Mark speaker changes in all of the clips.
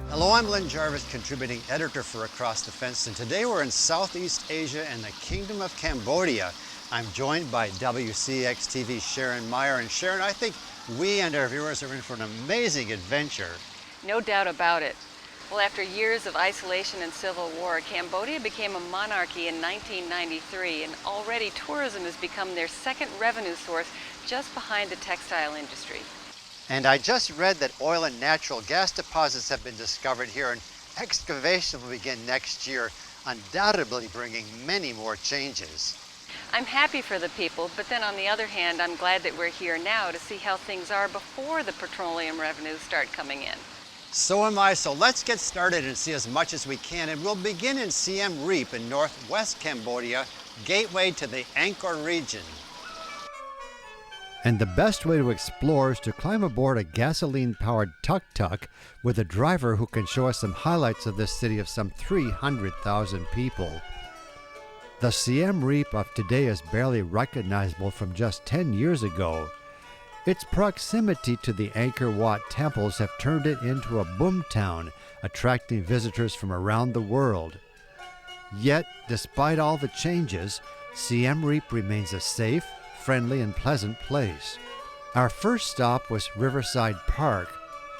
Speaker 1: Hello, I'm Lyn Jarvis, contributing editor for Across the Fence, and today we're in Southeast Asia and the Kingdom of Cambodia. I'm joined by WCX-TV's Sharon Meyer, and Sharon, I think we and our viewers are in for an amazing adventure.
Speaker 2: No doubt about it. Well, after years of isolation and civil war, Cambodia became a monarchy in 1993, and already tourism has become their second revenue source, just behind the textile industry.
Speaker 1: And I just read that oil and natural gas deposits have been discovered here, and excavation will begin next year, undoubtedly bringing many more changes.
Speaker 2: I'm happy for the people, but then on the other hand, I'm glad that we're here now to see how things are before the petroleum revenues start coming in.
Speaker 1: So am I, so let's get started and see as much as we can, and we'll begin in Siem Reap in northwest Cambodia, gateway to the Angkor region. And the best way to explore is to climb aboard a gasoline-powered tuk-tuk with a driver who can show us some highlights of this city of some 300,000 people. The Siem Reap of today is barely recognizable from just 10 years ago. Its proximity to the Angkor Wat temples have turned it into a boom town, attracting visitors from around the world. Yet, despite all the changes, Siem Reap remains a safe, friendly and pleasant place. Our first stop was Riverside Park,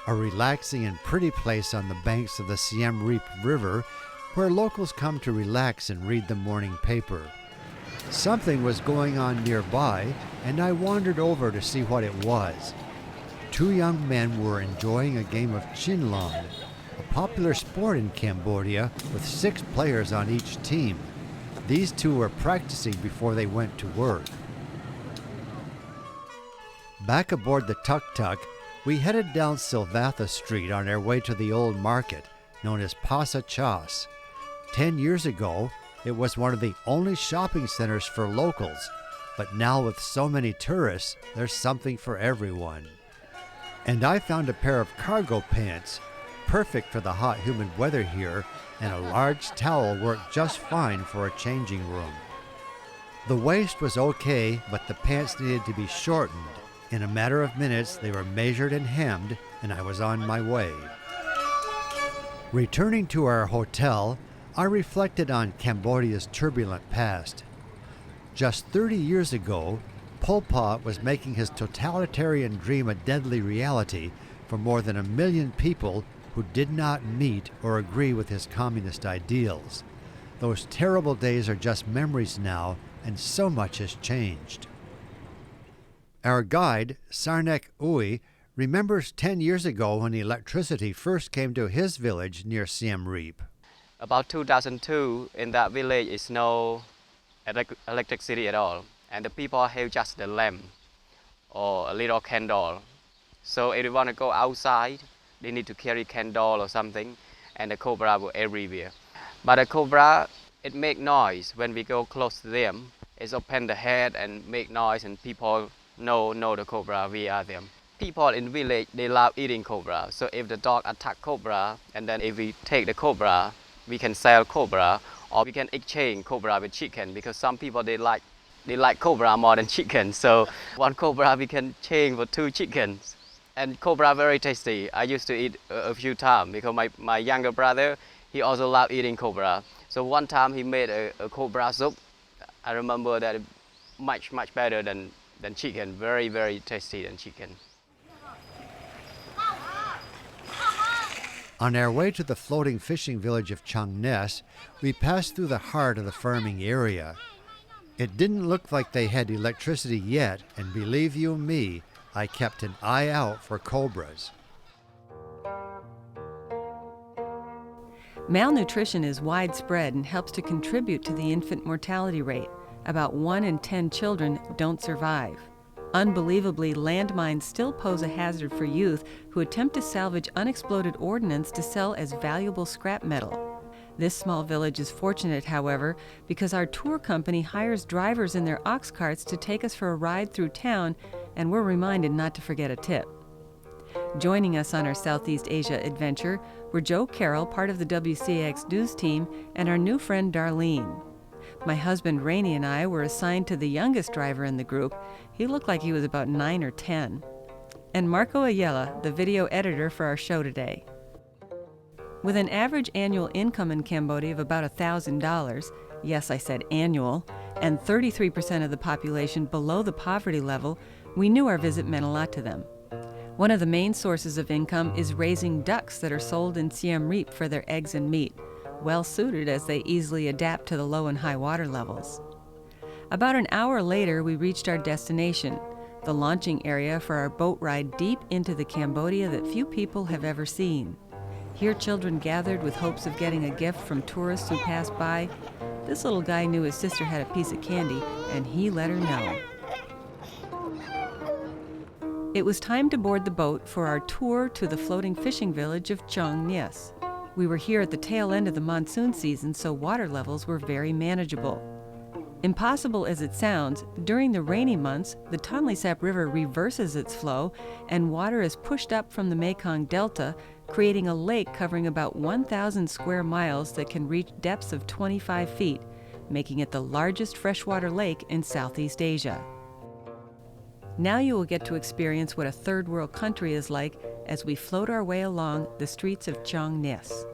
Speaker 1: a relaxing and pretty place on the banks of the Siem Reap River where locals come to relax and read the morning paper. Something was going on nearby, and I wandered over to see what it was. Two young men were enjoying a game of Chinlong, a popular sport in Cambodia with 6 players on each team. These two were practicing before they went to work. Back aboard the tuk-tuk, we headed down Silvatha Street on our way to the old market, known as Pasa Chas. 10 years ago, it was one of the only shopping centers for locals, but now with so many tourists, there's something for everyone. And I found a pair of cargo pants, perfect for the hot, humid weather here, and a large towel worked just fine for a changing room. The waist was okay, but the pants needed to be shortened. In a matter of minutes, they were measured and hemmed, and I was on my way. Returning to our hotel, I reflected on Cambodia's turbulent past. Just 30 years ago, Pol Pot was making his totalitarian dream a deadly reality for more than 1 million people who did not meet or agree with his communist ideals. Those terrible days are just memories now, and so much has changed. Our guide, Sarnek Ui, remembers 10 years ago when electricity first came to his village near Siem Reap.
Speaker 3: About 2002, in that village is no electricity at all, and the people have just the lamp or a little candle. So if they want to go outside, they need to carry candle or something, and the cobra were everywhere. But the cobra, it make noise when we go close to them. It's open the head and make noise, and people know the cobra, we are them. People in village, they love eating cobra. So if the dog attack cobra, and then if we take the cobra, we can sell cobra, or we can exchange cobra with chicken, because some people they like cobra more than chicken. So one cobra we can change for 2 chickens. And cobra very tasty. I used to eat a few times because my younger brother, he also loved eating cobra. So one time he made a cobra soup. I remember that much better than chicken, very tasty than chicken.
Speaker 1: On our way to the floating fishing village of Chang Nes, we passed through the heart of the farming area. It didn't look like they had electricity yet, and believe you me, I kept an eye out for cobras.
Speaker 2: Malnutrition is widespread and helps to contribute to the infant mortality rate. About 1 in 10 children don't survive. Unbelievably, landmines still pose a hazard for youth who attempt to salvage unexploded ordnance to sell as valuable scrap metal. This small village is fortunate, however, because our tour company hires drivers in their ox carts to take us for a ride through town and we're reminded not to forget a tip. Joining us on our Southeast Asia adventure were Joe Carroll, part of the WCAX news team, and our new friend Darlene. My husband Rainey and I were assigned to the youngest driver in the group. He looked like he was about 9 or 10. And Marco Ayala, the video editor for our show today. With an average annual income in Cambodia of about $1,000, yes, I said annual, and 33% of the population below the poverty level, we knew our visit meant a lot to them. One of the main sources of income is raising ducks that are sold in Siem Reap for their eggs and meat, well suited as they easily adapt to the low and high water levels. About an hour later, we reached our destination, the launching area for our boat ride deep into the Cambodia that few people have ever seen. Here children gathered with hopes of getting a gift from tourists who passed by. This little guy knew his sister had a piece of candy, and he let her know. It was time to board the boat for our tour to the floating fishing village of Chong Nias. We were here at the tail end of the monsoon season, so water levels were very manageable. Impossible as it sounds, during the rainy months, the Tonle Sap River reverses its flow and water is pushed up from the Mekong Delta, creating a lake covering about 1,000 square miles that can reach depths of 25 feet, making it the largest freshwater lake in Southeast Asia. Now you will get to experience what a third world country is like as we float our way along the streets of Chong Nias.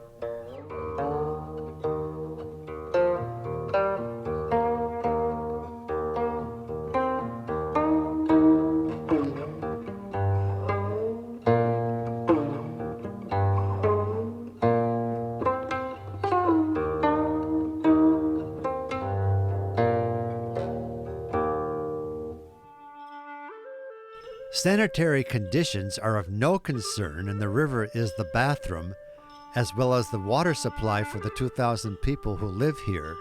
Speaker 1: Sanitary conditions are of no concern, and the river is the bathroom, as well as the water supply for the 2,000 people who live here.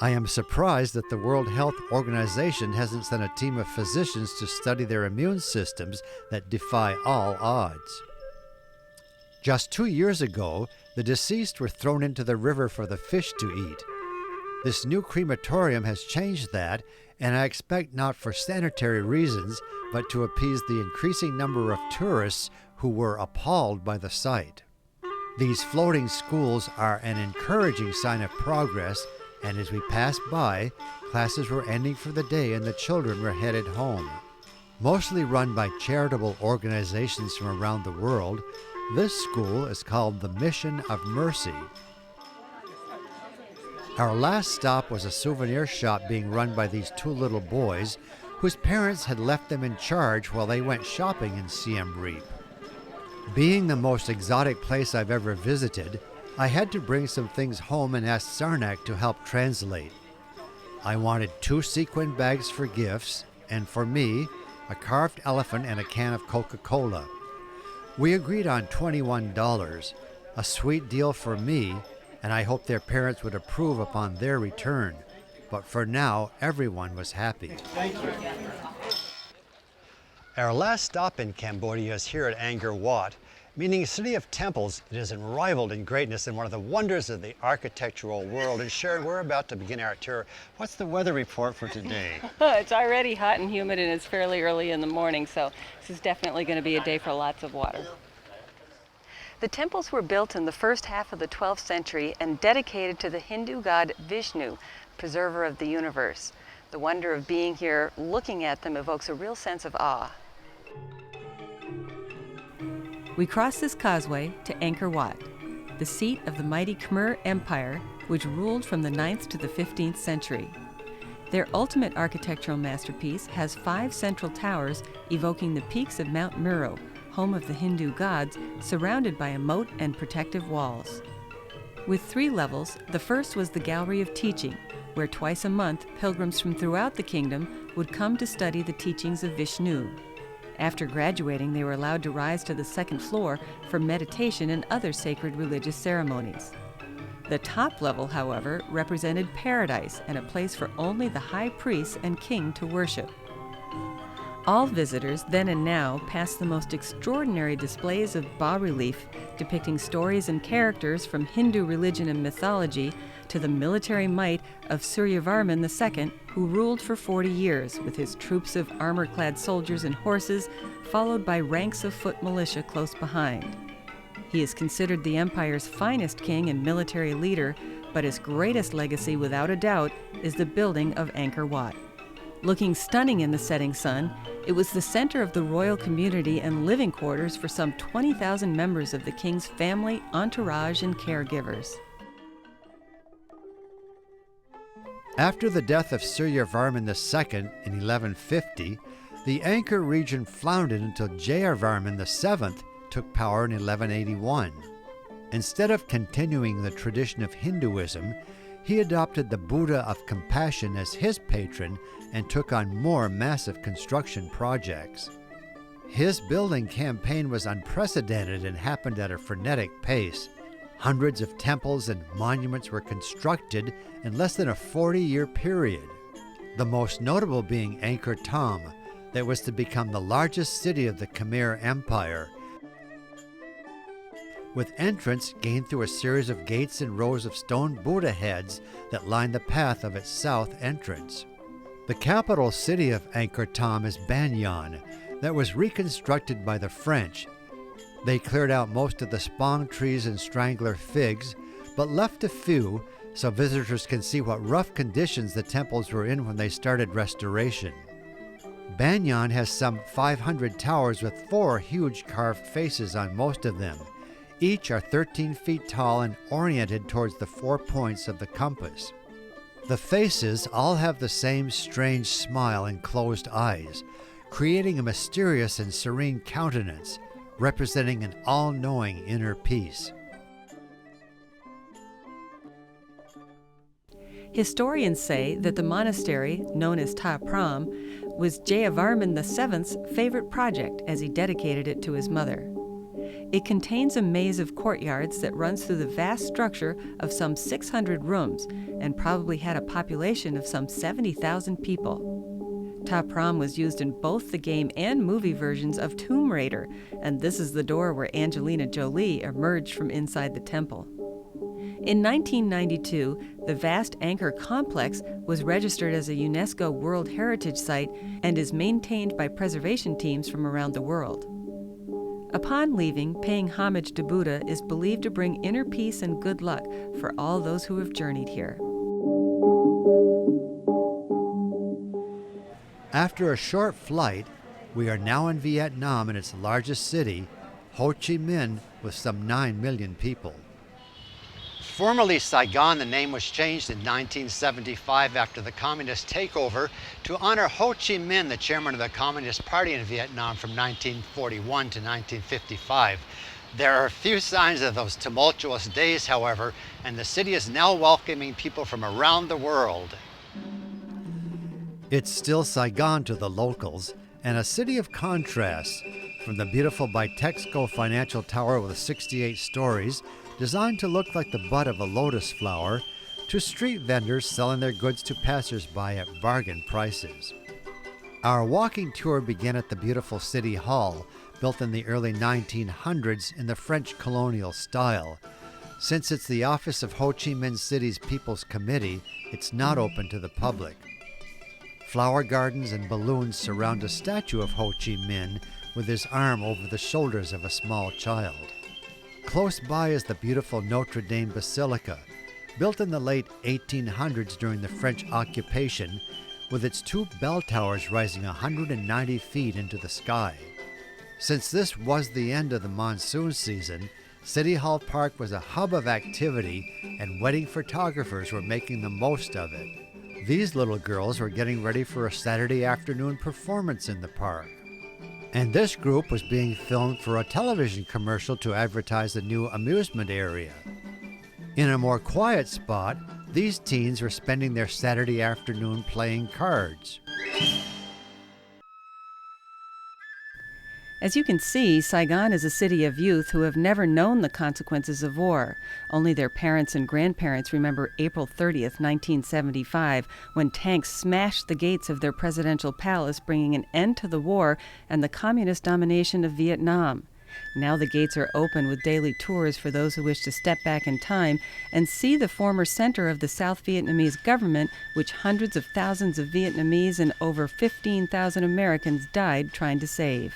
Speaker 1: I am surprised that the World Health Organization hasn't sent a team of physicians to study their immune systems that defy all odds. Just 2 years ago, the deceased were thrown into the river for the fish to eat. This new crematorium has changed that, and I expect not for sanitary reasons, but to appease the increasing number of tourists who were appalled by the sight. These floating schools are an encouraging sign of progress, and as we passed by, classes were ending for the day and the children were headed home. Mostly run by charitable organizations from around the world, this school is called the Mission of Mercy. Our last stop was a souvenir shop being run by these two little boys whose parents had left them in charge while they went shopping in Siem Reap. Being the most exotic place I've ever visited, I had to bring some things home and asked Sarnak to help translate. I wanted 2 sequin bags for gifts, and for me, a carved elephant and a can of Coca-Cola. We agreed on $21, a sweet deal for me, and I hoped their parents would approve upon their return. But for now, everyone was happy.
Speaker 4: Thank you.
Speaker 1: Our last stop in Cambodia is here at Angkor Wat. Meaning city of temples, it is unrivaled in greatness and one of the wonders of the architectural world. And Sharon, we're about to begin our tour. What's the weather report for today?
Speaker 2: It's already hot and humid and it's fairly early in the morning, so this is definitely going to be a day for lots of water. The temples were built in the first half of the 12th century and dedicated to the Hindu god Vishnu, preserver of the universe. The wonder of being here, looking at them, evokes a real sense of awe. We cross this causeway to Angkor Wat, the seat of the mighty Khmer Empire, which ruled from the 9th to the 15th century. Their ultimate architectural masterpiece has 5 central towers evoking the peaks of Mount Meru, home of the Hindu gods, surrounded by a moat and protective walls. With 3 levels, the first was the Gallery of Teaching, where twice a month pilgrims from throughout the kingdom would come to study the teachings of Vishnu. After graduating, they were allowed to rise to the 2nd floor for meditation and other sacred religious ceremonies. The top level, however, represented paradise and a place for only the high priest and king to worship. All visitors, then and now, pass the most extraordinary displays of bas-relief depicting stories and characters from Hindu religion and mythology to the military might of Suryavarman II, who ruled for 40 years with his troops of armor-clad soldiers and horses, followed by ranks of foot militia close behind. He is considered the empire's finest king and military leader, but his greatest legacy, without a doubt, is the building of Angkor Wat. Looking stunning in the setting sun, it was the center of the royal community and living quarters for some 20,000 members of the king's family, entourage, and caregivers.
Speaker 1: After the death of Suryavarman II in 1150, the Angkor region floundered until Jayavarman VII took power in 1181. Instead of continuing the tradition of Hinduism, he adopted the Buddha of Compassion as his patron and took on more massive construction projects. His building campaign was unprecedented and happened at a frenetic pace. Hundreds of temples and monuments were constructed in less than a 40-year period, the most notable being Angkor Thom, that was to become the largest city of the Khmer Empire, with entrance gained through a series of gates and rows of stone Buddha heads that line the path of its south entrance. The capital city of Angkor Thom is Banyan, that was reconstructed by the French. They cleared out most of the spong trees and strangler figs, but left a few so visitors can see what rough conditions the temples were in when they started restoration. Banyan has some 500 towers with 4 huge carved faces on most of them. Each are 13 feet tall and oriented towards the 4 points of the compass. The faces all have the same strange smile and closed eyes, creating a mysterious and serene countenance, representing an all-knowing inner peace.
Speaker 2: Historians say that the monastery, known as Ta Prohm, was Jayavarman VII's favorite project as he dedicated it to his mother. It contains a maze of courtyards that runs through the vast structure of some 600 rooms and probably had a population of some 70,000 people. Ta Prohm was used in both the game and movie versions of Tomb Raider, and this is the door where Angelina Jolie emerged from inside the temple. In 1992, the vast Angkor complex was registered as a UNESCO World Heritage Site and is maintained by preservation teams from around the world. Upon leaving, paying homage to Buddha is believed to bring inner peace and good luck for all those who have journeyed here.
Speaker 1: After a short flight, we are now in Vietnam in its largest city, Ho Chi Minh, with some 9 million people. Formerly Saigon, the name was changed in 1975 after the communist takeover to honor Ho Chi Minh, the chairman of the Communist Party in Vietnam from 1941 to 1955. There are few signs of those tumultuous days, however, and the city is now welcoming people from around the world. It's still Saigon to the locals, and a city of contrasts, from the beautiful Bitexco Financial Tower with 68 stories, designed to look like the bud of a lotus flower, to street vendors selling their goods to passers-by at bargain prices. Our walking tour began at the beautiful City Hall, built in the early 1900s in the French colonial style. Since it's the office of Ho Chi Minh City's People's Committee, it's not open to the public. Flower gardens and balloons surround a statue of Ho Chi Minh with his arm over the shoulders of a small child. Close by is the beautiful Notre Dame Basilica, built in the late 1800s during the French occupation, with its 2 bell towers rising 190 feet into the sky. Since this was the end of the monsoon season, City Hall Park was a hub of activity, and wedding photographers were making the most of it. These little girls were getting ready for a Saturday afternoon performance in the park. And this group was being filmed for a television commercial to advertise the new amusement area. In a more quiet spot, these teens were spending their Saturday afternoon playing cards.
Speaker 2: As you can see, Saigon is a city of youth who have never known the consequences of war. Only their parents and grandparents remember April 30th, 1975, when tanks smashed the gates of their presidential palace, bringing an end to the war and the communist domination of Vietnam. Now the gates are open with daily tours for those who wish to step back in time and see the former center of the South Vietnamese government, which hundreds of thousands of Vietnamese and over 15,000 Americans died trying to save.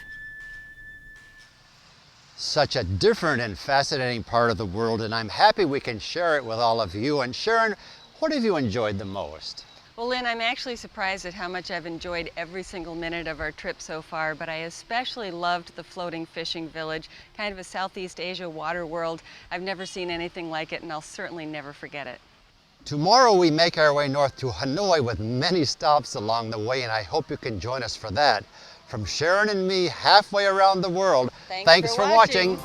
Speaker 1: Such a different and fascinating part of the world, and I'm happy we can share it with all of you. And Sharon, what have you enjoyed the most?
Speaker 2: Well, Lyn, I'm actually surprised at how much I've enjoyed every single minute of our trip so far, but I especially loved the floating fishing village, kind of a Southeast Asia water world. I've never seen anything like it, and I'll certainly never forget it.
Speaker 1: Tomorrow we make our way north to Hanoi with many stops along the way, and I hope you can join us for that. From Sharon and me halfway around the world, thanks for watching.